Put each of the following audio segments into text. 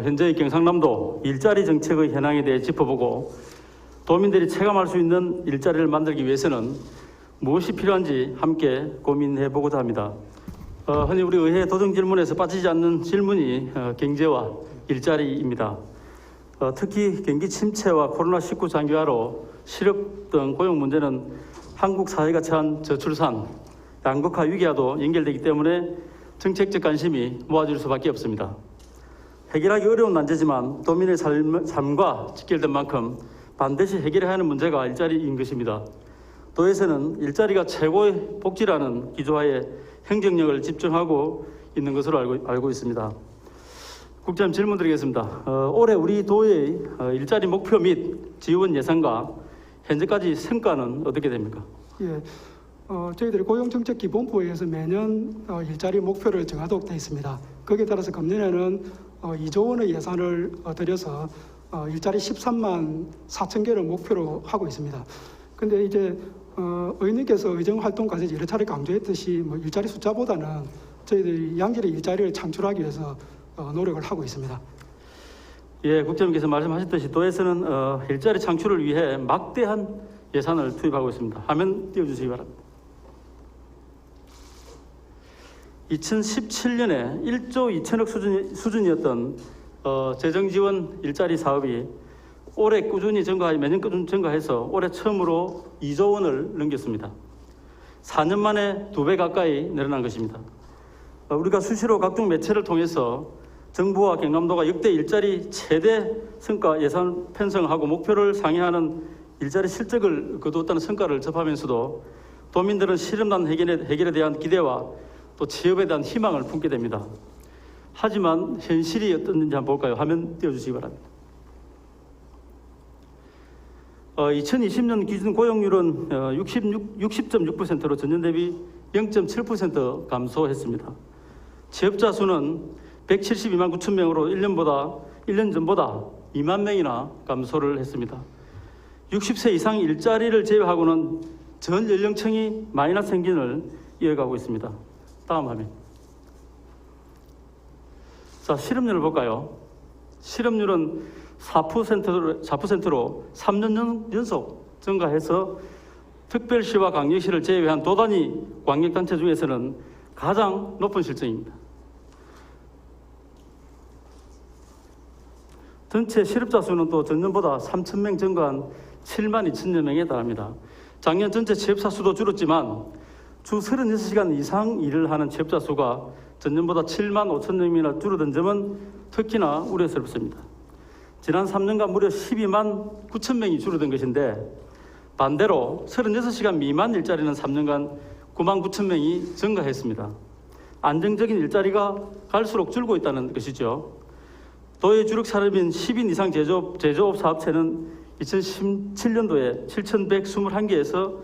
현재의 경상남도 일자리 정책의 현황에 대해 짚어보고 도민들이 체감할 수 있는 일자리를 만들기 위해서는 무엇이 필요한지 함께 고민해보고자 합니다. 흔히 우리 의회 도정 질문에서 빠지지 않는 질문이 경제와 일자리입니다. 특히 경기 침체와 코로나19 장기화로 실업 등 고용 문제는 한국 사회가 처한 저출산, 양극화 위기와도 연결되기 때문에 정책적 관심이 모아질 수밖에 없습니다. 해결하기 어려운 난제지만 도민의 삶과 직결된 만큼 반드시 해결해야 하는 문제가 일자리인 것입니다. 도에서는 일자리가 최고의 복지라는 기조하에 행정력을 집중하고 있는 것으로 알고 있습니다. 국장님 질문 드리겠습니다. 올해 우리 도의 일자리 목표 및 지원 예산과 현재까지 성과는 어떻게 됩니까? 예, 저희들이 고용정책기본부에서 매년 일자리 목표를 정하도록 되어 있습니다. 거기에 따라서 금년에는 2조 원의 예산을 들여서 일자리 13만 4천 개를 목표로 하고 있습니다. 근데 이제 의원님께서 의정활동가에서 여러 차례 강조했듯이 일자리 숫자보다는 저희들이 양질의 일자리를 창출하기 위해서 노력을 하고 있습니다. 예, 국장님께서 말씀하셨듯이 도에서는 일자리 창출을 위해 막대한 예산을 투입하고 있습니다. 화면 띄워주시기 바랍니다. 2017년에 1조 2천억 수준이었던 재정지원 일자리 사업이 올해 꾸준히 증가하여 매년 꾸준히 증가해서 올해 처음으로 2조 원을 넘겼습니다. 4년 만에 2배 가까이 늘어난 것입니다. 우리가 수시로 각종 매체를 통해서 정부와 경남도가 역대 일자리 최대 성과 예산 편성하고 목표를 상회하는 일자리 실적을 거두었다는 성과를 접하면서도 도민들은 실업난 해결에 대한 기대와 또 취업에 대한 희망을 품게 됩니다. 하지만 현실이 어떤지 한번 볼까요? 화면 띄워주시기 바랍니다. 2020년 기준 고용률은 60.6%로 전년 대비 0.7% 감소했습니다. 취업자 수는 172만 9천 명으로 1년 전보다 2만 명이나 감소를 했습니다. 60세 이상 일자리를 제외하고는 전 연령층이 마이너스 행진을 이어가고 있습니다. 다음 화면. 자, 실업률을 볼까요? 실업률은 4%로 3년 연속 증가해서 특별시와 광역시를 제외한 도단위 광역단체 중에서는 가장 높은 실정입니다. 전체 실업자 수는 또 전년보다 3,000명 증가한 7만 2천여 명에 달합니다. 작년 전체 취업자 수도 줄었지만 주 36시간 이상 일을 하는 취업자 수가 전년보다 7만 5천여 명이나 줄어든 점은 특히나 우려스럽습니다. 지난 3년간 무려 12만 9천 명이 줄어든 것인데 반대로 36시간 미만 일자리는 3년간 9만 9천 명이 증가했습니다. 안정적인 일자리가 갈수록 줄고 있다는 것이죠. 도의 주력 산업인 10인 이상 제조업 사업체는 2017년도에 7,121개에서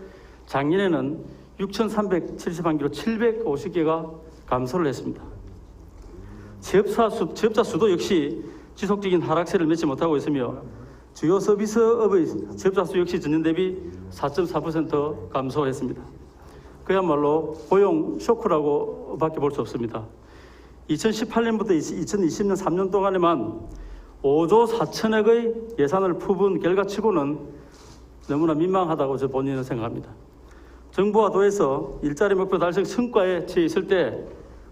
작년에는 6,371개로 750개가 감소를 했습니다. 취업자 수도 역시 지속적인 하락세를 맺지 못하고 있으며 주요 서비스업의 취업자 수 역시 전년 대비 4.4% 감소했습니다. 그야말로 고용 쇼크라고 밖에 볼 수 없습니다. 2018년부터 2020년 3년 동안에만 5조 4천억의 예산을 품은 결과치고는 너무나 민망하다고 저 본인은 생각합니다. 정부와 도에서 일자리 목표 달성 성과에 처해 있을 때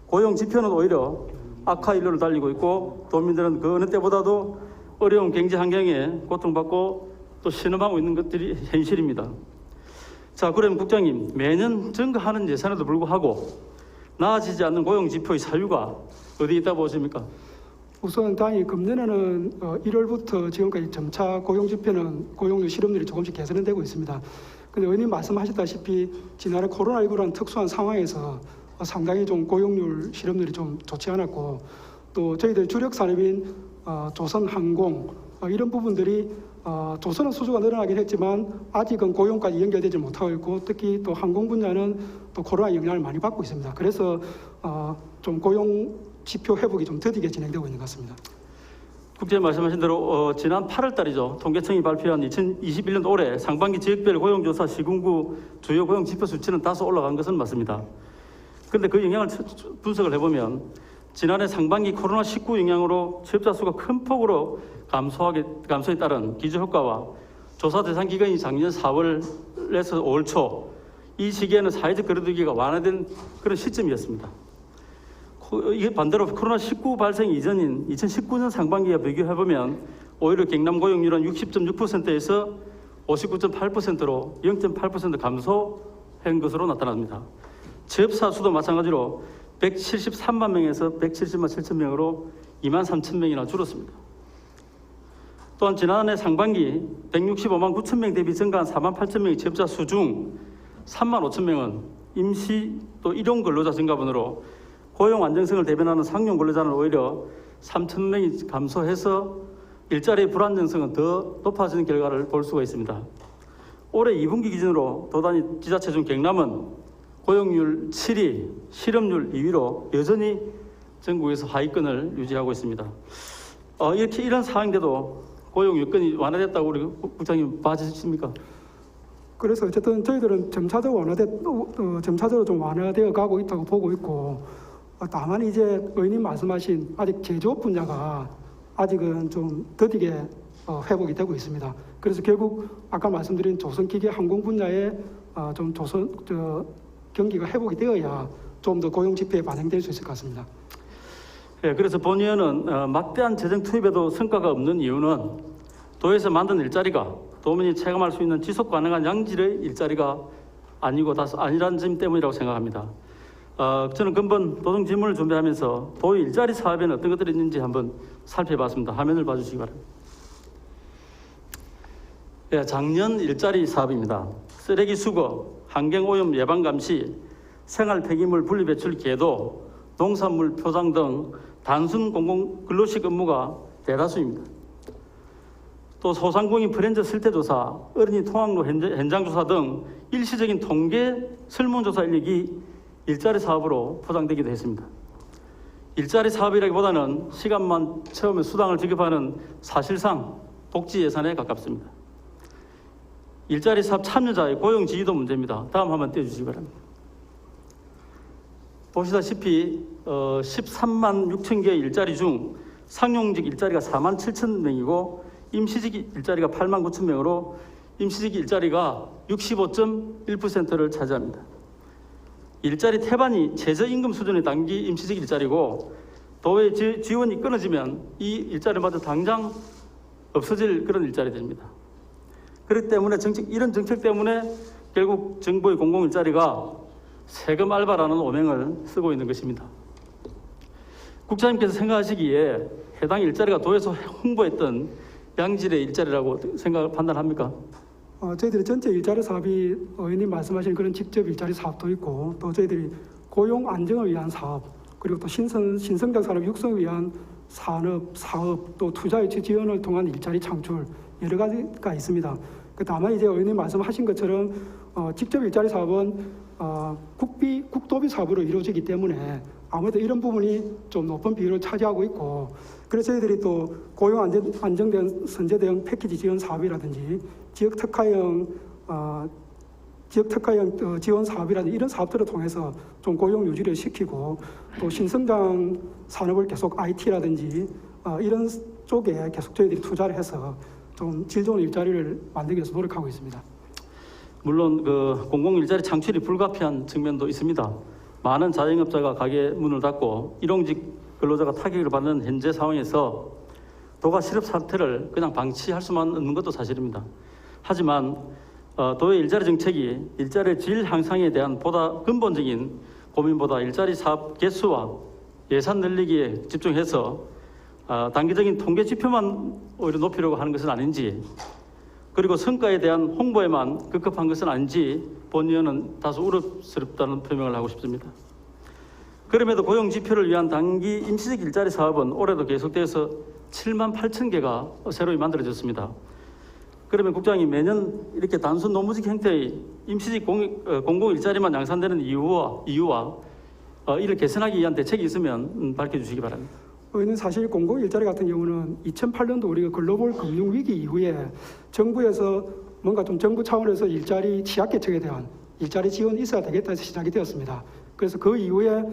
고용 지표는 오히려 악화 일로를 달리고 있고 도민들은 그 어느 때보다도 어려운 경제 환경에 고통받고 또 신음하고 있는 것들이 현실입니다. 자, 그럼 국장님, 매년 증가하는 예산에도 불구하고 나아지지 않는 고용 지표의 사유가 어디 있다고 보십니까? 우선 다행히 금년에는 1월부터 지금까지 점차 고용 지표는 고용률 실업률이 조금씩 개선은 되고 있습니다. 근데 의원님 말씀하셨다시피 지난해 코로나19라는 특수한 상황에서 상당히 좀 고용률 실업률이 좀 좋지 않았고 또 저희들 주력 산업인 조선항공 이런 부분들이 조선은 수주가 늘어나긴 했지만 아직은 고용까지 연결되지 못하고 있고 특히 또 항공 분야는 또 코로나 영향을 많이 받고 있습니다. 그래서 좀 고용 지표 회복이 좀 더디게 진행되고 있는 것 같습니다. 국장님 말씀하신 대로 지난 8월 달이죠. 통계청이 발표한 2021년 올해 상반기 지역별 고용조사 시군구 주요 고용 지표 수치는 다소 올라간 것은 맞습니다. 그런데 그 영향을 분석을 해보면 지난해 상반기 코로나19 영향으로 취업자 수가 큰 폭으로 감소에 따른 기저효과와 조사 대상 기간이 작년 4월에서 5월 초 이 시기에는 사회적 거리두기가 완화된 그런 시점이었습니다. 이게 반대로 코로나19 발생 이전인 2019년 상반기와 비교해보면 오히려 경남 고용률은 60.6%에서 59.8%로 0.8% 감소한 것으로 나타납니다. 취업사 수도 마찬가지로 173만 명에서 170만 7천 명으로 2만 3천 명이나 줄었습니다. 또한 지난해 상반기 165만 9천 명 대비 증가한 4만 8천 명의 취업자 수 중 3만 5천 명은 임시 또 일용 근로자 증가분으로 고용 안정성을 대변하는 상용 근로자는 오히려 3천 명이 감소해서 일자리의 불안정성은 더 높아지는 결과를 볼 수가 있습니다. 올해 2분기 기준으로 도단위 지자체 중 경남은 고용률 7위, 실업률 2위로 여전히 전국에서 하위권을 유지하고 있습니다. 이런 상황인데도 고용 여건이 완화됐다고 우리 국장님 봐주십니까? 그래서 어쨌든 저희들은 점차적으로 좀 완화되어 가고 있다고 보고 있고, 다만 이제 의원님 말씀하신 아직 제조업 분야가 아직은 좀 더디게 회복이 되고 있습니다. 그래서 결국 아까 말씀드린 조선기계 항공 분야에 좀 경기가 회복이 되어야 좀 더 고용 지표에 반영될 수 있을 것 같습니다. 네, 그래서 본 의원은 막대한 재정 투입에도 성과가 없는 이유는 도에서 만든 일자리가 도민이 체감할 수 있는 지속 가능한 양질의 일자리가 아니고 다소 아니라는 점 때문이라고 생각합니다. 저는 근본 도정 질문을 준비하면서 도의 일자리 사업에는 어떤 것들이 있는지 한번 살펴봤습니다. 화면을 봐주시기 바랍니다. 네, 작년 일자리 사업입니다. 쓰레기 수거, 환경오염 예방 감시, 생활 폐기물 분리배출 계도, 농산물 포장 등 단순 공공 근로식 업무가 대다수입니다. 또 소상공인 브랜드 실태조사, 어린이 통학로 현장조사 등 일시적인 통계 설문조사 인력이 일자리 사업으로 포장되기도 했습니다. 일자리 사업이라기보다는 시간만 채우면 수당을 지급하는 사실상 복지 예산에 가깝습니다. 일자리 사업 참여자의 고용 지위도 문제입니다. 다음 한번 띄워주시기 바랍니다. 보시다시피 13만 6천 개의 일자리 중 상용직 일자리가 4만 7천 명이고 임시직 일자리가 8만 9천 명으로 임시직 일자리가 65.1%를 차지합니다. 일자리 태반이 최저임금 수준의 단기 임시직 일자리고 도의 지원이 끊어지면 이 일자리마저 당장 없어질 그런 일자리들입니다. 그렇기 때문에 이런 정책 때문에 결국 정부의 공공 일자리가 세금 알바라는 오명을 쓰고 있는 것입니다. 국장님께서 생각하시기에 해당 일자리가 도에서 홍보했던 양질의 일자리라고 판단합니까? 저희들이 전체 일자리 사업이 의원님 말씀하신 그런 직접 일자리 사업도 있고, 또 저희들이 고용 안정을 위한 사업, 그리고 또 신성장 산업 육성을 위한 사업, 또 투자 유치 지원을 통한 일자리 창출 여러 가지가 있습니다. 다만 이제 의원님 말씀하신 것처럼 직접 일자리 사업은 국도비 사업으로 이루어지기 때문에 아무래도 이런 부분이 좀 높은 비율을 차지하고 있고, 그래서 저희들이 또 고용 안정된 선제 대응 패키지 지원 사업이라든지 지역 특화형 지원 사업이라든지 이런 사업들을 통해서 좀 고용 유지를 시키고, 또 신성장 산업을 계속 IT라든지 이런 쪽에 계속 저희들이 투자를 해서 좀 질 좋은 일자리를 만들기 위해서 노력하고 있습니다. 물론 공공 일자리 창출이 불가피한 측면도 있습니다. 많은 자영업자가 가게 문을 닫고 일용직 근로자가 타격을 받는 현재 상황에서 도가 실업 사태를 그냥 방치할 수만 없는 것도 사실입니다. 하지만 도의 일자리 정책이 일자리 질 향상에 대한 보다 근본적인 고민보다 일자리 사업 개수와 예산 늘리기에 집중해서 단기적인 통계 지표만 오히려 높이려고 하는 것은 아닌지, 그리고 성과에 대한 홍보에만 급급한 것은 아닌지 본 의원은 다소 우려스럽다는 표명을 하고 싶습니다. 그럼에도 고용 지표를 위한 단기 임시직 일자리 사업은 올해도 계속돼서 7만 8천 개가 새로이 만들어졌습니다. 그러면 국장님, 매년 이렇게 단순 노무직 형태의 임시직 공공 일자리만 양산되는 이유와 이를 개선하기 위한 대책이 있으면 밝혀주시기 바랍니다. 의원님, 사실 공공 일자리 같은 경우는 2008년도 우리가 글로벌 금융 위기 이후에 정부에서 뭔가 좀 정부 차원에서 일자리 취약계층에 대한 일자리 지원이 있어야 되겠다 해서 시작이 되었습니다. 그래서 그 이후에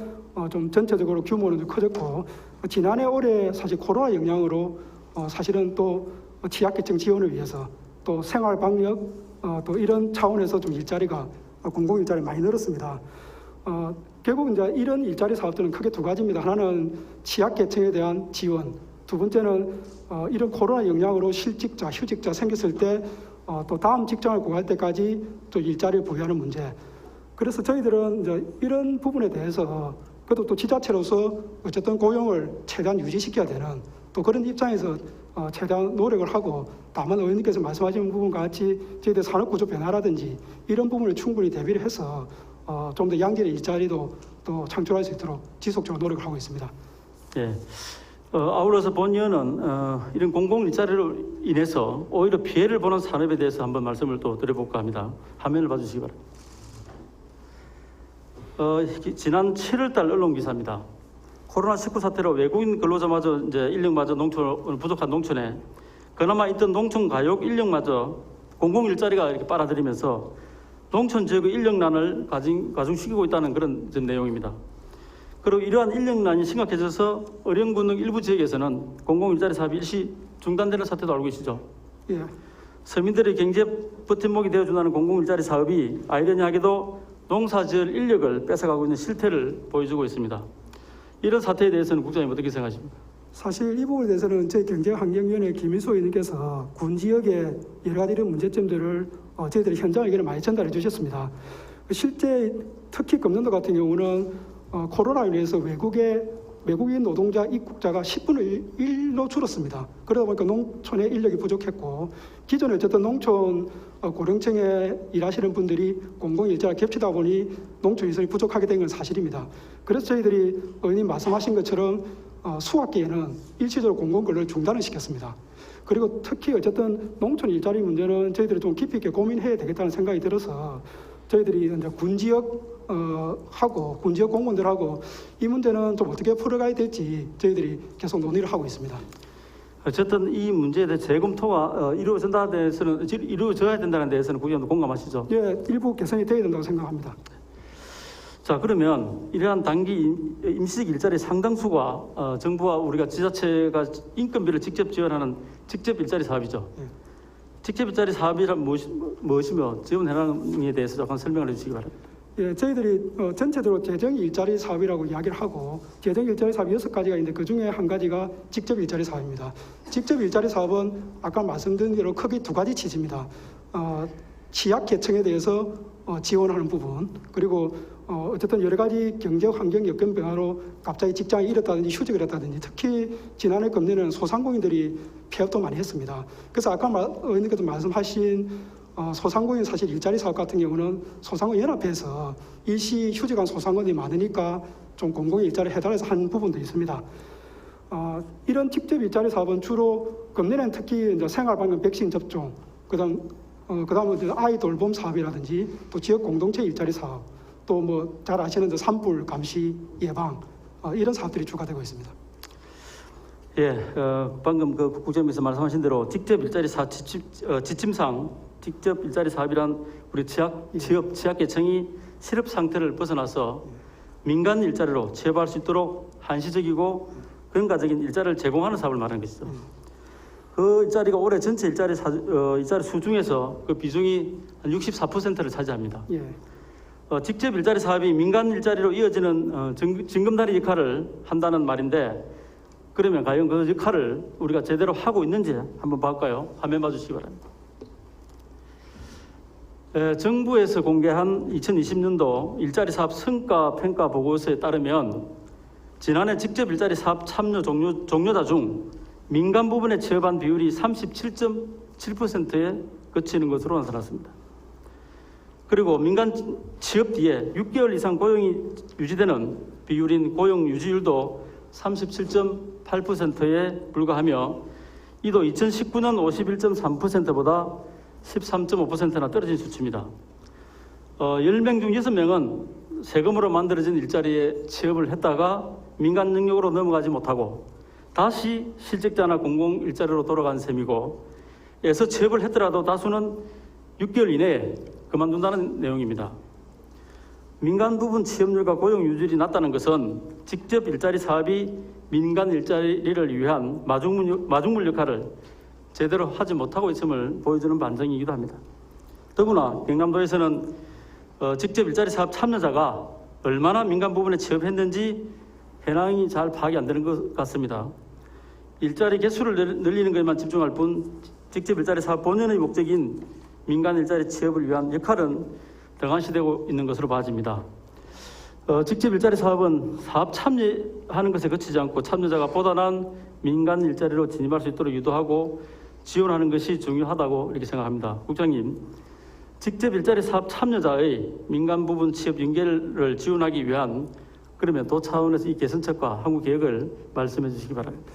좀 전체적으로 규모는 좀 커졌고 지난해 올해 사실 코로나 영향으로 사실은 또 취약계층 지원을 위해서 또 생활 방역 또 이런 차원에서 좀 일자리가 공공 일자리 많이 늘었습니다. 결국 이제 이런 일자리 사업들은 크게 두 가지입니다. 하나는 취약계층에 대한 지원, 두 번째는 이런 코로나 영향으로 실직자, 휴직자 생겼을 때 또 다음 직장을 구할 때까지 또 일자리를 부여하는 문제. 그래서 저희들은 이제 이런 부분에 대해서 그래도 또 지자체로서 어쨌든 고용을 최대한 유지시켜야 되는 또 그런 입장에서 최대한 노력을 하고 다만 의원님께서 말씀하신 부분과 같이 저희들 산업구조 변화라든지 이런 부분을 충분히 대비를 해서 좀 더 양질의 일자리도 또 창출할 수 있도록 지속적으로 노력을 하고 있습니다. 예. 아울러서 본 의원은 이런 공공 일자리로 인해서 오히려 피해를 보는 산업에 대해서 한번 말씀을 또 드려볼까 합니다. 화면을 봐주시기 바랍니다. 지난 7월달 언론 기사입니다. 코로나19 사태로 외국인 근로자마저 이제 인력마저 부족한 농촌에 그나마 있던 농촌 가역 인력마저 공공 일자리가 이렇게 빨아들이면서 농촌 지역의 인력난을 가중시키고 있다는 그런 내용입니다. 그리고 이러한 인력난이 심각해져서 어령군등 일부 지역에서는 공공 일자리 사업이 일시 중단되는 사태도 알고 계시죠? 예. 서민들의 경제 버팀목이 되어준다는 공공 일자리 사업이 아이러니하게도 농사지을 인력을 뺏어가고 있는 실태를 보여주고 있습니다. 이런 사태에 대해서는 국장님 어떻게 생각하십니까? 사실 이 부분에 대해서는 저희 경제환경위원회 김인수 의원님께서 군 지역의 여러 가지 이런 문제점들을 저희들이 현장 의견을 많이 전달해 주셨습니다. 실제 특히 금년도 같은 경우는 코로나로 인해서 외국인 노동자 입국자가 10분의 1로 줄었습니다. 그러다 보니까 농촌에 인력이 부족했고 기존에 어쨌든 농촌 고령층에 일하시는 분들이 공공 일자리가 겹치다 보니 농촌 인선이 부족하게 된 건 사실입니다. 그래서 저희들이 의원님 말씀하신 것처럼 수학기에는 일시적으로 공공 근로를 중단을 시켰습니다. 그리고 특히 어쨌든 농촌 일자리 문제는 저희들이 좀 깊이 있게 고민해야 되겠다는 생각이 들어서 저희들이 이제 군 지역 군 지역 공무원들하고 이 문제는 좀 어떻게 풀어가야 될지 저희들이 계속 논의를 하고 있습니다. 어쨌든 이 문제에 대해 재검토가 이루어져야 된다는 데에서는 국장님도 공감하시죠? 예, 일부 개선이 돼야 된다고 생각합니다. 자, 그러면 이러한 단기 임시직 일자리 상당수가 정부와 우리가 지자체가 인건비를 직접 지원하는 직접 일자리 사업이죠. 예. 직접 일자리 사업이란 무엇이며 지원 현황에 대해서 잠깐 설명을 해주시기 바랍니다. 예, 저희들이 전체적으로 재정 일자리 사업이라고 이야기를 하고 재정 일자리 사업이 6가지가 있는데 그 중에 한 가지가 직접 일자리 사업입니다. 직접 일자리 사업은 아까 말씀드린 대로 크게 두 가지 취지입니다. 취약계층에 대해서 지원하는 부분 그리고 어쨌든 여러 가지 경제 환경 여건 변화로 갑자기 직장을 잃었다든지 휴직을 했다든지 특히 지난해 금년에는 소상공인들이 폐업도 많이 했습니다. 그래서 아까 의원님께서 말씀하신 소상공인 사실 일자리 사업 같은 경우는 소상공인 연합회에서 일시 휴직한 소상공인이 많으니까 좀 공공 일자리 해달라서 한 부분도 있습니다. 이런 직접 일자리 사업은 주로 금년에는 특히 이제 생활방역 백신 접종, 그다음에 이제 아이 돌봄 사업이라든지 또 지역 공동체 일자리 사업, 또 뭐 잘 아시는 산불 감시 예방 이런 사업들이 주가 되고 있습니다. 예, 방금 그 국장님께서 말씀하신 대로 직접 일자리 사업 지침상 직접 일자리 사업이란 우리 취약계층이 실업 상태를 벗어나서 민간 일자리로 취업할 수 있도록 한시적이고 근가적인 일자리를 제공하는 사업을 말하는 것이죠. 그 일자리가 올해 전체 일자리 수 중에서 그 비중이 한 64%를 차지합니다. 예. 직접 일자리 사업이 민간 일자리로 이어지는 징검다리 역할을 한다는 말인데 그러면 과연 그 역할을 우리가 제대로 하고 있는지 한번 볼까요? 화면 봐주시기 바랍니다. 정부에서 공개한 2020년도 일자리 사업 성과 평가 보고서에 따르면 지난해 직접 일자리 사업 참여 종료자 중 민간 부분에 취업한 비율이 37.7%에 그치는 것으로 나타났습니다. 그리고 민간 취업 뒤에 6개월 이상 고용이 유지되는 비율인 고용 유지율도 37.8%에 불과하며 이도 2019년 51.3%보다 13.5%나 떨어진 수치입니다. 10명 중 6명은 세금으로 만들어진 일자리에 취업을 했다가 민간 능력으로 넘어가지 못하고 다시 실직자나 공공 일자리로 돌아간 셈이고 에서 취업을 했더라도 다수는 6개월 이내에 그만둔다는 내용입니다. 민간 부분 취업률과 고용 유지율이 낮다는 것은 직접 일자리 사업이 민간 일자리를 위한 마중물 역할을 제대로 하지 못하고 있음을 보여주는 반증이기도 합니다. 더구나 경남도에서는 직접 일자리 사업 참여자가 얼마나 민간 부분에 취업했는지 현황이 잘 파악이 안 되는 것 같습니다. 일자리 개수를 늘리는 것에만 집중할 뿐 직접 일자리 사업 본연의 목적인 민간 일자리 취업을 위한 역할은 등한시되고 있는 것으로 봐집니다. 직접 일자리 사업은 사업 참여하는 것에 그치지 않고 참여자가 보다 나은 민간 일자리로 진입할 수 있도록 유도하고 지원하는 것이 중요하다고 이렇게 생각합니다. 국장님, 직접 일자리 사업 참여자의 민간 부분 취업 연계를 지원하기 위한 그러면 도 차원에서 이 개선책과 항후 계획을 말씀해 주시기 바랍니다.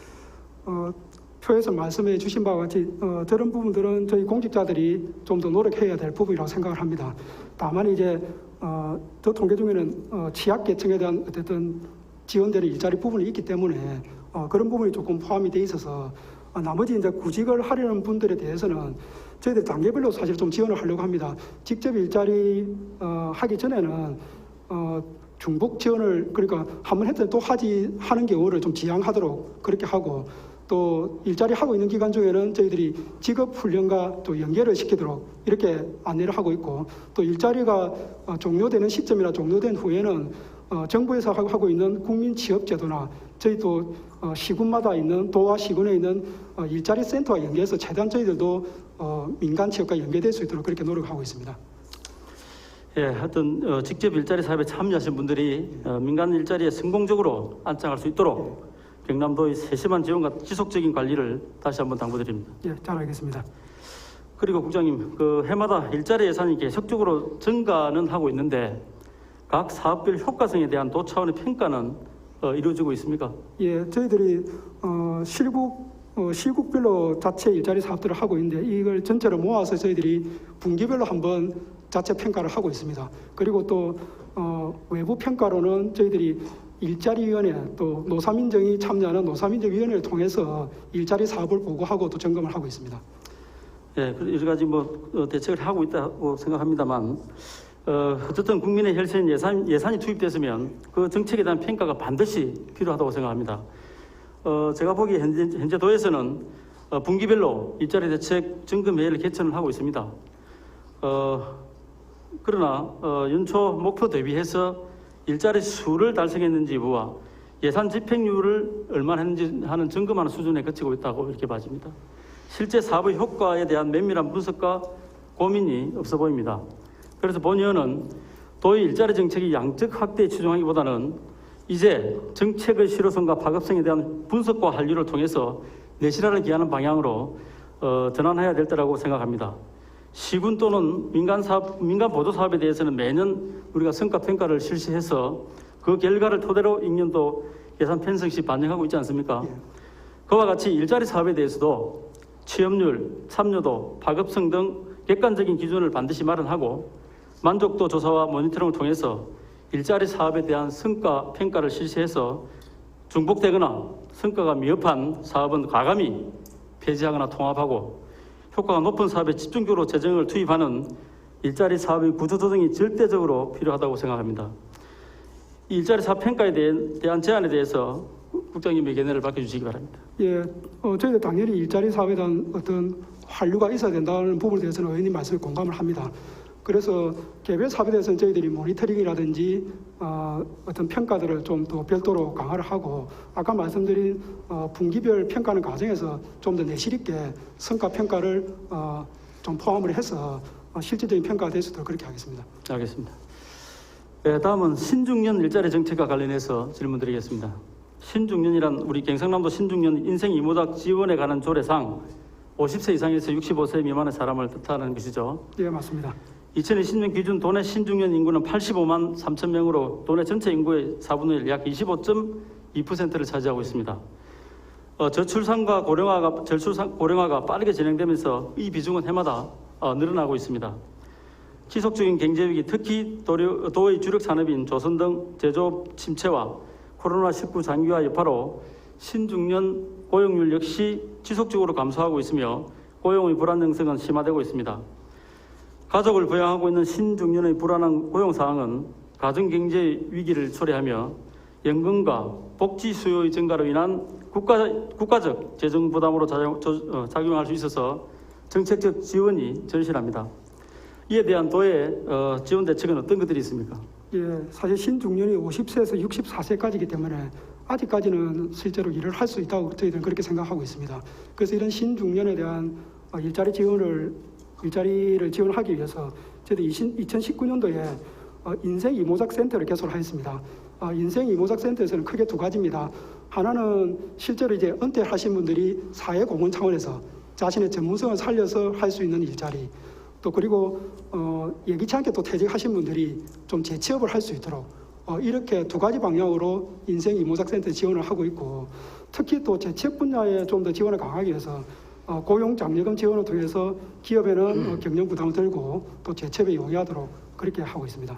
표에서 말씀해 주신 바와 같이 저런 부분들은 저희 공직자들이 좀 더 노력해야 될 부분이라고 생각을 합니다. 다만 이제 저 통계 중에는 취약계층에 대한 어쨌든 지원되는 일자리 부분이 있기 때문에 그런 부분이 조금 포함이 돼 있어서 나머지 이제 구직을 하려는 분들에 대해서는 저희들 단계별로 사실 좀 지원을 하려고 합니다. 직접 일자리 하기 전에는 중복 지원을 그러니까 한 번 했더니 또 하는 경우를 좀 지양하도록 그렇게 하고 또 일자리 하고 있는 기간 중에는 저희들이 직업 훈련과 또 연계를 시키도록 이렇게 안내를 하고 있고 또 일자리가 종료되는 시점이나 종료된 후에는 정부에서 하고 있는 국민 취업 제도나 저희 또 시군마다 있는 도와 시군에 있는 일자리 센터와 연계해서 최대한 저희들도 민간 취업과 연계될 수 있도록 그렇게 노력하고 있습니다. 예, 하여튼 직접 일자리 사업에 참여하신 분들이 민간 일자리에 성공적으로 안착할 수 있도록 경남도의 세심한 지원과 지속적인 관리를 다시 한번 당부드립니다. 예, 잘 알겠습니다. 그리고 국장님, 해마다 일자리 예산이 계속적으로 증가는 하고 있는데 각 사업별 효과성에 대한 도 차원의 평가는 이루어지고 있습니까? 예, 저희들이 시국별로 자체 일자리 사업들을 하고 있는데 이걸 전체로 모아서 저희들이 분기별로 한번 자체 평가를 하고 있습니다. 그리고 또 외부 평가로는 저희들이 일자리위원회 또 노사민정이 참여하는 노사민정위원회를 통해서 일자리 사업을 보고하고 또 점검을 하고 있습니다. 예, 여러 가지 대책을 하고 있다고 생각합니다만 어쨌든 국민의 혈세인 예산이 투입됐으면 그 정책에 대한 평가가 반드시 필요하다고 생각합니다. 제가 보기에 현재 도에서는 분기별로 일자리 대책 점검회의를 개최를 하고 있습니다. 그러나 연초 목표 대비해서 일자리 수를 달성했는지 여부와 예산 집행률을 얼마나 했는지 하는 점검하는 수준에 그치고 있다고 이렇게 봐집니다. 실제 사업의 효과에 대한 면밀한 분석과 고민이 없어 보입니다. 그래서 본의원은 도의 일자리 정책이 양적 확대에 치중하기보다는 이제 정책의 실효성과 파급성에 대한 분석과 한류를 통해서 내실화를 기하는 방향으로 전환해야 될 때라고 생각합니다. 시군 또는 민간 보조 사업에 대해서는 매년 우리가 성과 평가를 실시해서 그 결과를 토대로 익년도 예산 편성 시 반영하고 있지 않습니까? 예. 그와 같이 일자리 사업에 대해서도 취업률, 참여도, 파급성 등 객관적인 기준을 반드시 마련하고 만족도 조사와 모니터링을 통해서 일자리 사업에 대한 성과 평가를 실시해서 중복되거나 성과가 미흡한 사업은 과감히 폐지하거나 통합하고 효과가 높은 사업에 집중적으로 재정을 투입하는 일자리 사업의 구조조정이 절대적으로 필요하다고 생각합니다. 이 일자리 사업 평가에 대한 제안에 대해서 국장님의 견해를 밝혀주시기 바랍니다. 예, 저희도 당연히 일자리 사업에 대한 어떤 한류가 있어야 된다는 부분에 대해서는 의원님 말씀에 공감을 합니다. 그래서 개별 사업에 대해서는 저희들이 모니터링이라든지 어떤 평가들을 좀 더 별도로 강화를 하고 아까 말씀드린 분기별 평가하는 과정에서 좀 더 내실 있게 성과 평가를 좀 포함을 해서 실질적인 평가가 될 수 있도록 그렇게 하겠습니다. 알겠습니다. 네, 다음은 신중년 일자리 정책과 관련해서 질문드리겠습니다. 신중년이란 우리 경상남도 신중년 인생 이모작 지원에 관한 조례상 50세 이상에서 65세 미만의 사람을 뜻하는 것이죠. 예, 맞습니다. 2020년 기준 도내 신중년 인구는 85만 3천 명으로 도내 전체 인구의 4분의 1, 약 25.2%를 차지하고 있습니다. 저출산과 고령화가 빠르게 진행되면서 이 비중은 해마다 늘어나고 있습니다. 지속적인 경제위기, 특히 도의 주력 산업인 조선 등 제조업 침체와 코로나19 장기화 여파로 신중년 고용률 역시 지속적으로 감소하고 있으며 고용의 불안정성은 심화되고 있습니다. 가족을 부양하고 있는 신중년의 불안한 고용 상황은 가정경제 위기를 초래하며 연금과 복지 수요의 증가로 인한 국가적 재정 부담으로 작용할 수 있어서 정책적 지원이 절실합니다. 이에 대한 도의 지원 대책은 어떤 것들이 있습니까? 예, 사실 신중년이 50세에서 64세까지이기 때문에 아직까지는 실제로 일을 할 수 있다고 저희들은 그렇게 생각하고 있습니다. 그래서 이런 신중년에 대한 일자리를 지원하기 위해서 저희들이 2019년도에 인생 이모작 센터를 개설하였습니다. 인생 이모작 센터에서는 크게 두 가지입니다. 하나는 실제로 이제 은퇴하신 분들이 사회공헌 차원에서 자신의 전문성을 살려서 할 수 있는 일자리, 또 그리고 예기치 않게 또 퇴직하신 분들이 좀 재취업을 할 수 있도록 이렇게 두 가지 방향으로 인생 이모작 센터 지원을 하고 있고, 특히 또 재취업 분야에 좀 더 지원을 강하기 위해서 고용 장려금 지원을 통해서 기업에는 경영 부담을 들고 또 재취업에 용이하도록 그렇게 하고 있습니다.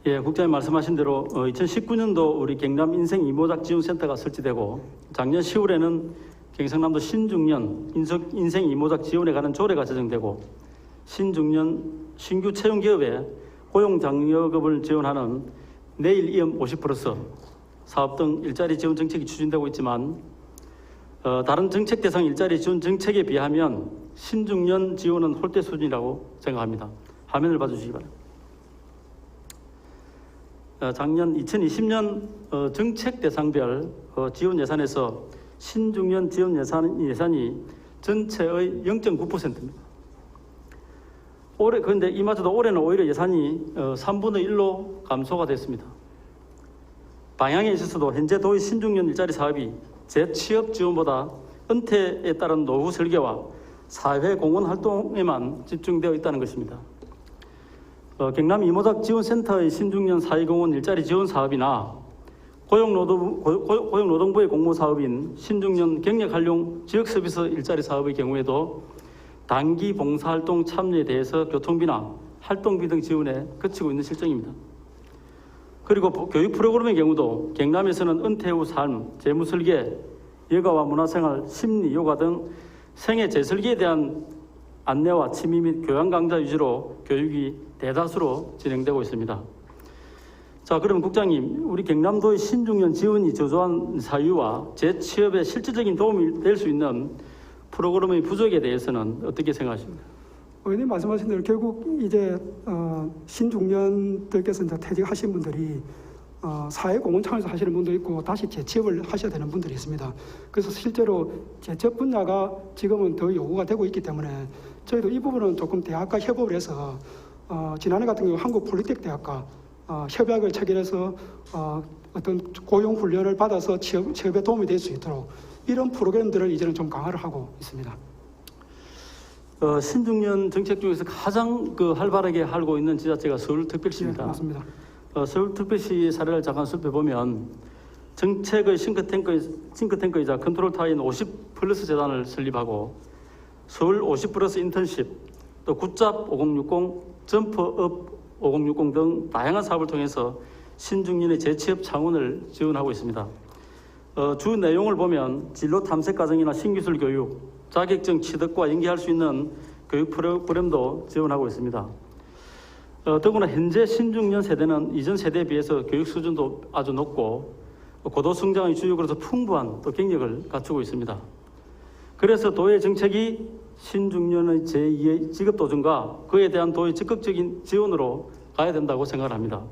예, 국장님 말씀하신 대로 2019년도 우리 경남 인생 이모작 지원센터가 설치되고 작년 10월에는 경상남도 신중년 인생 이모작 지원에 관한 조례가 제정되고 신중년 신규 채용 기업에 고용 장려금을 지원하는 내일 이음 50+ 사업 등 일자리 지원 정책이 추진되고 있지만 다른 정책 대상 일자리 지원 정책에 비하면 신중년 지원은 홀대 수준이라고 생각합니다. 화면을 봐주시기 바랍니다. 작년 2020년 정책 대상별 지원 예산에서 신중년 지원 예산이 전체의 0.9%입니다. 그런데 이마저도 올해는 오히려 예산이 3분의 1로 감소가 됐습니다. 방향에 있어서도 현재 도의 신중년 일자리 사업이 재취업 지원보다 은퇴에 따른 노후 설계와 사회 공헌 활동에만 집중되어 있다는 것입니다. 경남 이모작 지원센터의 신중년 사회공헌 일자리 지원 사업이나 고용노동부의 공모 사업인 신중년 경력활용 지역서비스 일자리 사업의 경우에도 단기 봉사활동 참여에 대해서 교통비나 활동비 등 지원에 그치고 있는 실정입니다. 그리고 교육 프로그램의 경우도 경남에서는 은퇴 후 삶, 재무설계, 여가와 문화생활, 심리, 요가 등 생애 재설계에 대한 안내와 취미 및 교양 강좌 위주로 교육이 대다수로 진행되고 있습니다. 자, 그럼 국장님, 우리 경남도의 신중년 지원이 저조한 사유와 재취업에 실질적인 도움이 될 수 있는 프로그램의 부족에 대해서는 어떻게 생각하십니까? 의원님 말씀하신 대로 결국 이제 신중년들께서 이제 퇴직하신 분들이 사회공헌 차원에서 하시는 분도 있고 다시 재취업을 하셔야 되는 분들이 있습니다. 그래서 실제로 재취업 분야가 지금은 더 요구가 되고 있기 때문에 저희도 이 부분은 조금 대학과 협업을 해서 지난해 같은 경우 한국폴리텍 대학과 협약을 체결해서 어떤 고용 훈련을 받아서 취업에 도움이 될 수 있도록 이런 프로그램들을 이제는 좀 강화를 하고 있습니다. 신중년 정책 중에서 가장 활발하게 하고 있는 지자체가 서울특별시입니다. 네, 맞습니다. 서울특별시 사례를 잠깐 살펴보면 정책의 싱크탱크이자 컨트롤타워인 50+ 재단을 설립하고 서울 50+ 인턴십, 또 굿잡 5060, 점프업 5060 등 다양한 사업을 통해서 신중년의 재취업 창원을 지원하고 있습니다. 주 내용을 보면 진로 탐색 과정이나 신기술 교육, 자격증 취득과 연계할 수 있는 교육 프로그램도 지원하고 있습니다. 더구나 현재 신중년 세대는 이전 세대에 비해서 교육 수준도 아주 높고 고도 성장의 주역으로서 풍부한 또 경력을 갖추고 있습니다. 그래서 도의 정책이 신중년의 제2의 직업 도전과 그에 대한 도의 적극적인 지원으로 가야 된다고 생각을 합니다.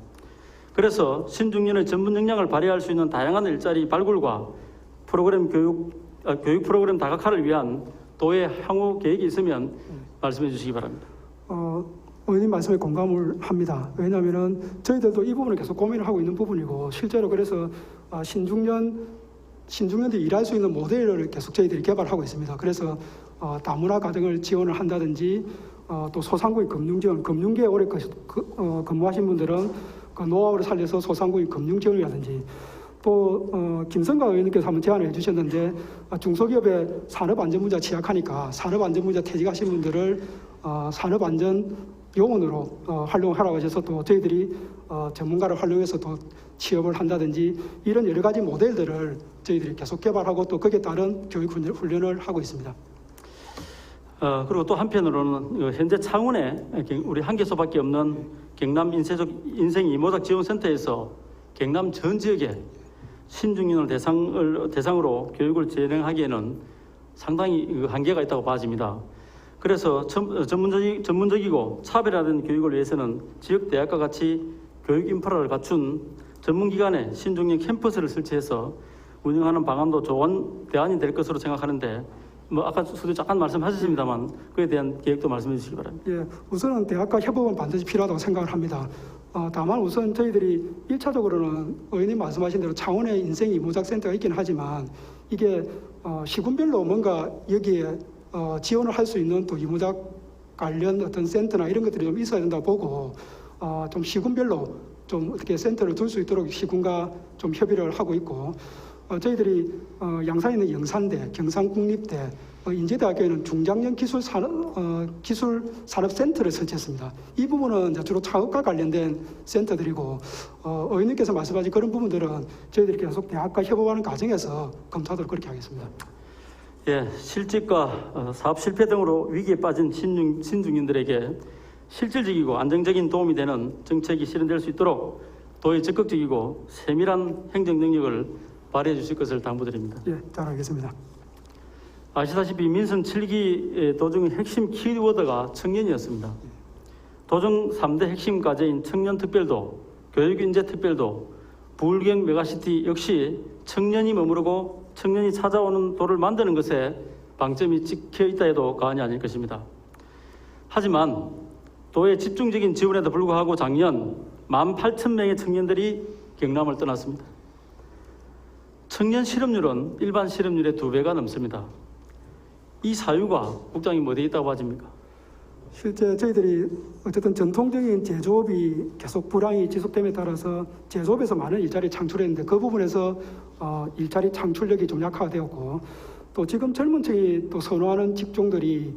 그래서 신중년의 전문 역량을 발휘할 수 있는 다양한 일자리 발굴과 교육 프로그램 다각화를 위한 도의 향후 계획이 있으면 말씀해 주시기 바랍니다. 의원님 말씀에 공감을 합니다. 왜냐하면 저희들도 이 부분을 계속 고민을 하고 있는 부분이고 실제로 그래서 신중년들이 일할 수 있는 모델을 계속 저희들이 개발하고 있습니다. 그래서 다문화 가정을 지원을 한다든지 또 소상공인 금융 지원, 금융계에 오래 근무하신 분들은 그 노하우를 살려서 소상공인 금융 지원이라든지 또 김성가 의원님께서 한번 제안을 해주셨는데 중소기업의 산업안전문제가 취약하니까 산업안전문제 퇴직하신 분들을 산업안전 요원으로 활용하라고 하셔서 또 저희들이 전문가를 활용해서 또 취업을 한다든지 이런 여러 가지 모델들을 저희들이 계속 개발하고 또 거기에 따른 교육 훈련을 하고 있습니다. 그리고 또 한편으로는 현재 창원에 우리 한 개소밖에 없는 경남 인생 이모작 지원센터에서 경남 전 지역에 신중년을 대상으로 교육을 진행하기에는 상당히 한계가 있다고 봐집니다. 그래서 전문적이고 차별화된 교육을 위해서는 지역 대학과 같이 교육 인프라를 갖춘 전문기관에 신중년 캠퍼스를 설치해서 운영하는 방안도 좋은 대안이 될 것으로 생각하는데 아까 수도 잠깐 말씀하셨습니다만 그에 대한 계획도 말씀해 주시기 바랍니다. 예, 우선은 대학과 협업은 반드시 필요하다고 생각을 합니다. 다만 우선 저희들이 1차적으로는 의원님 말씀하신 대로 창원에 인생 이모작 센터가 있긴 하지만 이게 시군별로 뭔가 여기에 지원을 할 수 있는 또 이모작 관련 어떤 센터나 이런 것들이 좀 있어야 된다고 보고 좀 시군별로 좀 어떻게 센터를 둘 수 있도록 시군과 좀 협의를 하고 있고 저희들이 양산에 있는 영산대, 경상국립대, 인제대학교에는 중장년 기술산업센터를 설치했습니다. 이 부분은 이제 주로 창업과 관련된 센터들이고 의원님께서 말씀하신 그런 부분들은 저희들이 계속 대학과 협업하는 과정에서 검토하도록 그렇게 하겠습니다. 예, 실직과 사업 실패 등으로 위기에 빠진 신중년들에게 실질적이고 안정적인 도움이 되는 정책이 실현될 수 있도록 도의 적극적이고 세밀한 행정 능력을 발휘해 주실 것을 당부드립니다. 예, 잘 알겠습니다. 아시다시피 민선 7기 도정의 핵심 키워드가 청년이었습니다. 도정 3대 핵심 과제인 청년특별도, 교육인재특별도, 부울경 메가시티 역시 청년이 머무르고 청년이 찾아오는 도를 만드는 것에 방점이 찍혀 있다 해도 과언이 아닐 것입니다. 하지만 도의 집중적인 지원에도 불구하고 작년 18,000명의 청년들이 경남을 떠났습니다. 청년 실업률은 일반 실업률의 2배가 넘습니다. 이 사유가 국장님 어디에 있다고 봐집니까? 실제 저희들이 어쨌든 전통적인 제조업이 계속 불황이 지속됨에 따라서 제조업에서 많은 일자리 창출했는데 그 부분에서 일자리 창출력이 좀 약화되었고 또 지금 젊은 층이 또 선호하는 직종들이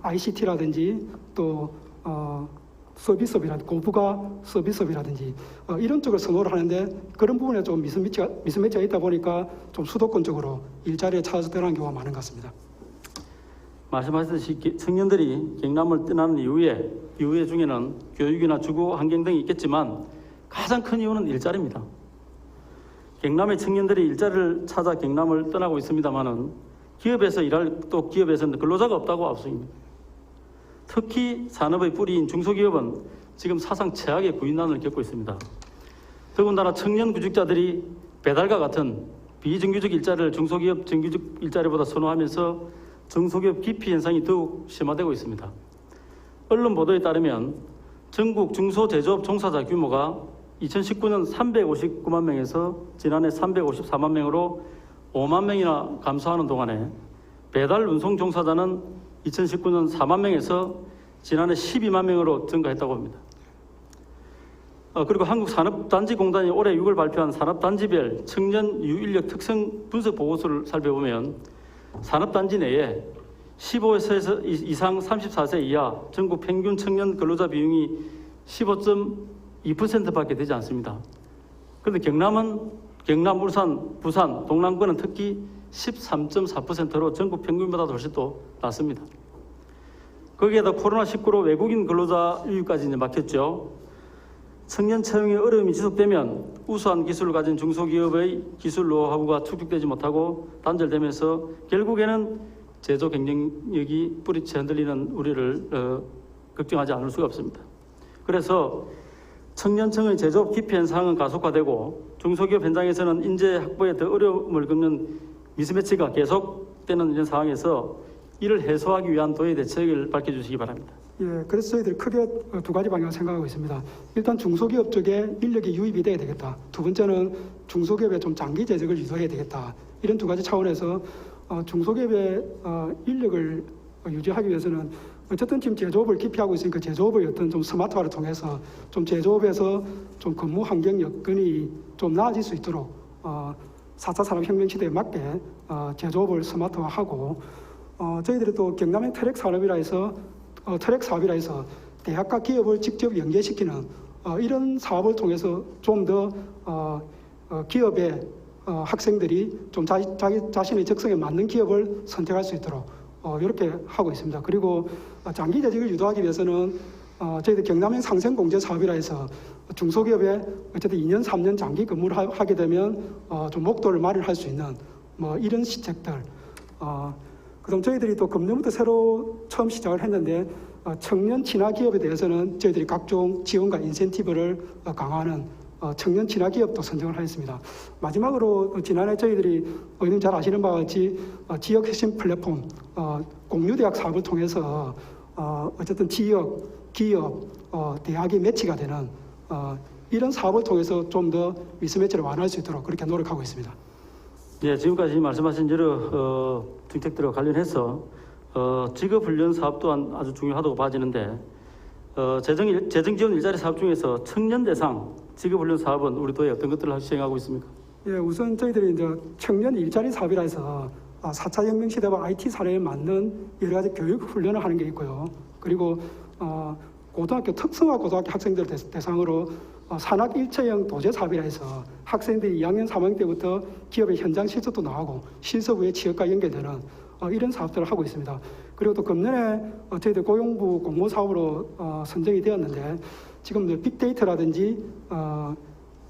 ICT라든지 또 서비스업이라든지 고부가 서비스업이라든지 이런 쪽을 선호를 하는데 그런 부분에 좀 미스매치가 있다 보니까 좀 수도권적으로 일자리에 찾아서 떠나는 경우가 많은 것 같습니다. 말씀하셨듯이 청년들이 경남을 떠나는 이유에 중에는 교육이나 주거 환경 등이 있겠지만 가장 큰 이유는 일자리입니다. 경남의 청년들이 일자리를 찾아 경남을 떠나고 있습니다만은 기업에서 일할 또 기업에서는 근로자가 없다고 압수입니다. 특히 산업의 뿌리인 중소기업은 지금 사상 최악의 구인난을 겪고 있습니다. 더군다나 청년 구직자들이 배달과 같은 비정규직 일자리를 중소기업 정규직 일자리보다 선호하면서 중소기업 기피 현상이 더욱 심화되고 있습니다. 언론 보도에 따르면 전국 중소제조업 종사자 규모가 2019년 359만 명에서 지난해 354만 명으로 5만 명이나 감소하는 동안에 배달 운송 종사자는 2019년 4만 명에서 지난해 12만 명으로 증가했다고 합니다. 그리고 한국산업단지공단이 올해 6월 발표한 산업단지별 청년 유인력 특성 분석 보고서를 살펴보면 산업단지 내에 15세 이상 34세 이하 전국 평균 청년 근로자 비중이 15.2%밖에 되지 않습니다. 그런데 경남, 울산, 부산, 동남권은 특히 13.4%로 전국 평균보다 훨씬 더 낮습니다. 거기에다 코로나19로 외국인 근로자 유입까지 이제 막혔죠. 청년 채용의 어려움이 지속되면 우수한 기술을 가진 중소기업의 기술 노하우가 축적되지 못하고 단절되면서 결국에는 제조 경쟁력이 뿌리채 흔들리는 우려를 걱정하지 않을 수가 없습니다. 그래서 청년층의 제조업 기피 현상은 가속화되고 중소기업 현장에서는 인재 확보에 더 어려움을 겪는 미스매치가 계속되는 이런 상황에서 이를 해소하기 위한 도의 대책을 밝혀주시기 바랍니다. 예, 그래서 저희들이 크게 두 가지 방향을 생각하고 있습니다. 일단 중소기업 쪽에 인력이 유입이 돼야 되겠다. 두 번째는 중소기업에 좀 장기 재직을 유도해야 되겠다. 이런 두 가지 차원에서 중소기업의 인력을 유지하기 위해서는 어쨌든 지금 제조업을 기피하고 있으니까 제조업의 어떤 좀 스마트화를 통해서 좀 제조업에서 좀 근무 환경 여건이 좀 나아질 수 있도록 4차 산업혁명 시대에 맞게 제조업을 스마트화하고 저희들이 또 경남의 트랙 사업이라 해서 대학과 기업을 직접 연계시키는 이런 사업을 통해서 좀 더 기업의 학생들이 좀 자기 자신의 적성에 맞는 기업을 선택할 수 있도록 이렇게 하고 있습니다. 그리고 장기 재직을 유도하기 위해서는 저희들 경남형 상생공제 사업이라 해서 중소기업에 어쨌든 2년, 3년 장기 근무를 하게 되면 좀 목돈을 마련할 수 있는 뭐 이런 시책들. 그다음 저희들이 또 금년부터 새로 처음 시작을 했는데 청년 친화 기업에 대해서는 저희들이 각종 지원과 인센티브를 강화하는 청년 친화 기업도 선정을 하였습니다. 마지막으로 지난해 저희들이 의원님 잘 아시는 바와 같이 지역 핵심 플랫폼 공유대학 사업을 통해서 어쨌든 지역, 기업, 대학이 매치가 되는 이런 사업을 통해서 좀 더 미스매치를 완화할 수 있도록 그렇게 노력하고 있습니다. 예, 지금까지 말씀하신 여러 정책들과 관련해서 직업훈련 사업 또한 아주 중요하다고 봐지는데 재정지원 일자리 사업 중에서 청년 대상 직업훈련 사업은 우리 도에 어떤 것들을 시행하고 있습니까? 예, 우선 저희들이 이제 청년 일자리 사업이라 해서 4차 혁명 시대와 IT 사례에 맞는 여러 가지 교육 훈련을 하는 게 있고요. 그리고 고등학교 특성화 고등학교 학생들 대상으로 산학 일체형 도제 사업이라 해서 학생들이 2학년, 3학년 때부터 기업의 현장 실습도 나가고 실습 후에 취업과 연계되는 이런 사업들을 하고 있습니다. 그리고 또 금년에 저희들 고용부 공모 사업으로 선정이 되었는데 지금 빅데이터라든지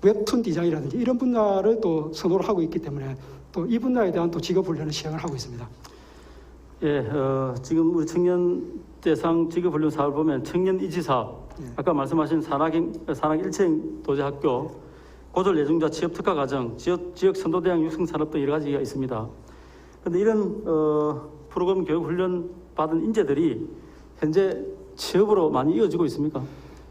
웹툰 디자인이라든지 이런 분야를 또 선호를 하고 있기 때문에 또 이 분야에 대한 또 직업 훈련을 시행을 하고 있습니다. 예, 지금 우리 청년 대상 직업훈련 사업을 보면 청년 이지 사업, 예. 아까 말씀하신 산학 일체형 도제 학교, 고졸 예정자 취업 특화 과정, 지역 선도대학 육성 산업 등 여러 가지가 있습니다. 그런데 이런 프로그램 교육 훈련 받은 인재들이 현재 취업으로 많이 이어지고 있습니까?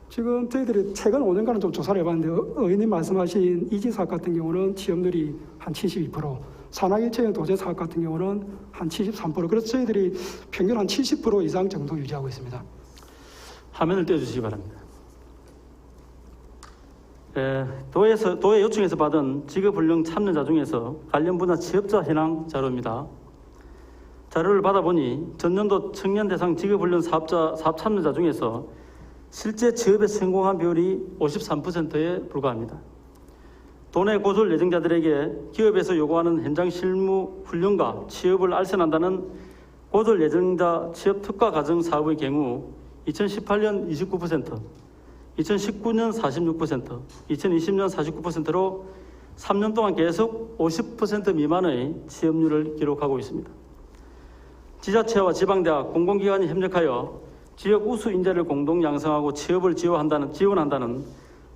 지금 저희들이 최근 5년간은 좀 조사를 해봤는데 의원님 말씀하신 이지 사업 같은 경우는 취업률이 한 72%, 산학 일체형 도제 사업 같은 경우는 한 73%. 그래서 저희들이 평균 한 70% 이상 정도 유지하고 있습니다. 화면을 떼어주시기 바랍니다. 도의 요청에서 받은 직업훈련 참여자 중에서 관련 분야 취업자 현황 자료입니다. 자료를 받아보니 전년도 청년 대상 직업훈련 사업 참여자 중에서 실제 취업에 성공한 비율이 53%에 불과합니다. 도내 고졸 예정자들에게 기업에서 요구하는 현장 실무 훈련과 취업을 알선한다는 고졸 예정자 취업 특화 과정 사업의 경우 2018년 29%, 2019년 46%, 2020년 49%로 3년 동안 계속 50% 미만의 취업률을 기록하고 있습니다. 지자체와 지방대학, 공공기관이 협력하여 지역 우수 인재를 공동 양성하고 취업을 지원한다는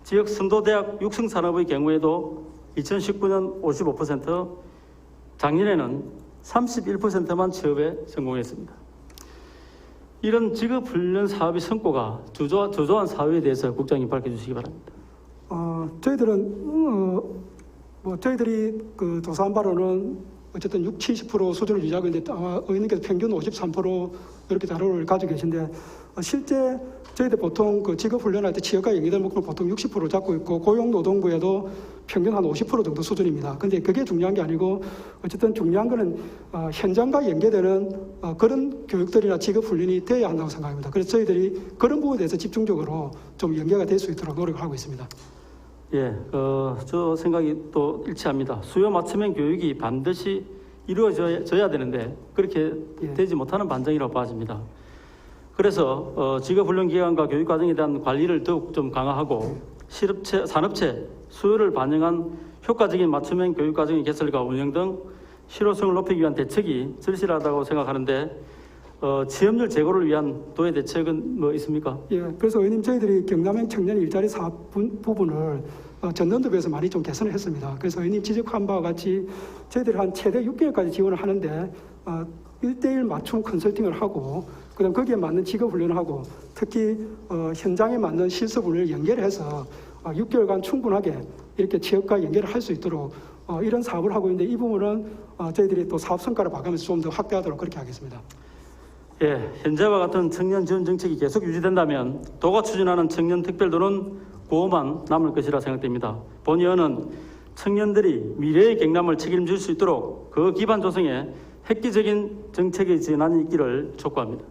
지역 선도대학 육성산업의 경우에도 2019년 55%, 작년에는 31%만 취업에 성공했습니다. 이런 직업훈련 사업의 성과가 주저한 사업에 대해서 국장님 밝혀주시기 바랍니다. 저희들이 그 조사한 바로는 어쨌든 60-70% 수준을 유지하고 있는데 아마 의원님께서 평균 53% 이렇게 자료를 가지고 계신데 실제 저희들 보통 그 직업훈련할 때 취업과 연계된 목표를 보통 60% 잡고 있고 고용노동부에도 평균 한 50% 정도 수준입니다. 근데 그게 중요한 게 아니고 어쨌든 중요한 거는 현장과 연계되는 그런 교육들이나 직업훈련이 돼야 한다고 생각합니다. 그래서 저희들이 그런 부분에 대해서 집중적으로 좀 연계가 될 수 있도록 노력을 하고 있습니다. 예, 저 생각이 또 일치합니다. 수요 맞춤형 교육이 반드시 이루어져야 되는데 그렇게 되지 못하는 반증이라고 봐집니다. 그래서 직업훈련 기관과 교육 과정에 대한 관리를 더욱 좀 강화하고 실업체, 산업체 수요를 반영한 효과적인 맞춤형 교육 과정의 개설과 운영 등 실효성을 높이기 위한 대책이 절실하다고 생각하는데 취업률 제고를 위한 도의 대책은 뭐 있습니까? 예, 그래서 의원님 저희들이 경남형 청년 일자리 사업 부분을 전년도 비해서 많이 좀 개선을 했습니다. 그래서 의원님 지적한 바와 같이 저희들이 한 최대 6개월까지 지원을 하는데 1대1 맞춤 컨설팅을 하고 그다음 거기에 맞는 직업 훈련을 하고 특히 현장에 맞는 실습을 연결해서 6개월간 충분하게 이렇게 취업과 연결을 할 수 있도록 이런 사업을 하고 있는데 이 부분은 저희들이 또 사업 성과를 봐가면서 좀 더 확대하도록 그렇게 하겠습니다. 예, 현재와 같은 청년 지원 정책이 계속 유지된다면 도가 추진하는 청년 특별도는 구호만 남을 것이라 생각됩니다. 본 의원은 청년들이 미래의 경남을 책임질 수 있도록 그 기반 조성에 획기적인 정책의 전환이 있기를 촉구합니다.